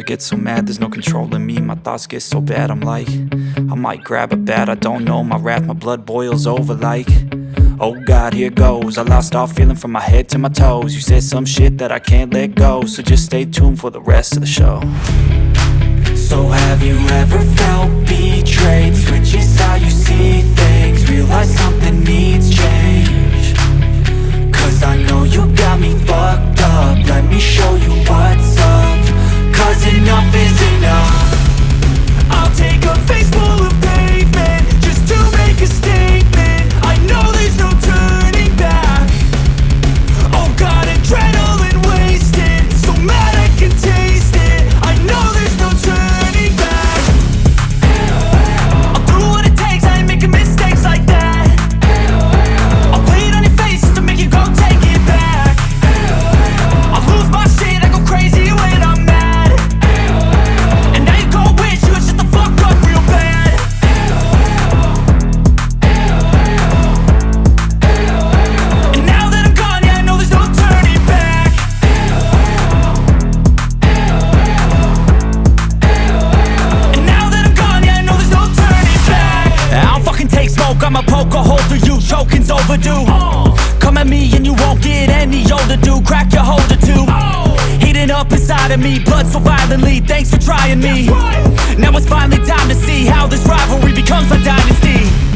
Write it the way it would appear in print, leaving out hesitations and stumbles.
get so mad, there's no controlling me. My thoughts get so bad, I'm like, I might grab a bat, I don't know. My wrath, my blood boils over like, oh God, here goes. I lost all feeling from my head to my toes. You said some shit that I can't let go, so just stay tuned for the rest of the show. So have you ever felt betrayed? Switches how you see things, realize something needs change. Cause I know you got me fucked up, let me show you what's up. Cause enough is enough. I'll take a face full of pavement just to make a statement. I know there's no turning back. Oh God, adrenaline wasted, so mad I can taste it. I know there's no turning back. I'll do what it takes, I ain't making mistakes like that. I'll bleed on your face just to make you go take it back. I'll lose my shit, I go crazy when I'm mad. And now you go wish you would shut the fuck up real bad. And now that I'm gone, yeah, I know there's no turning back. And now that I'm gone, yeah, I know there's no turning back. I don't fucking take smoke, I'ma poke a hole through you, choking's overdue. Come at me and you won't get any older, dude. Crack your holder too. Heating up inside of me, blood so violently. Thanks for trying me. Now it's finally time to see how this rivalry becomes a dynasty.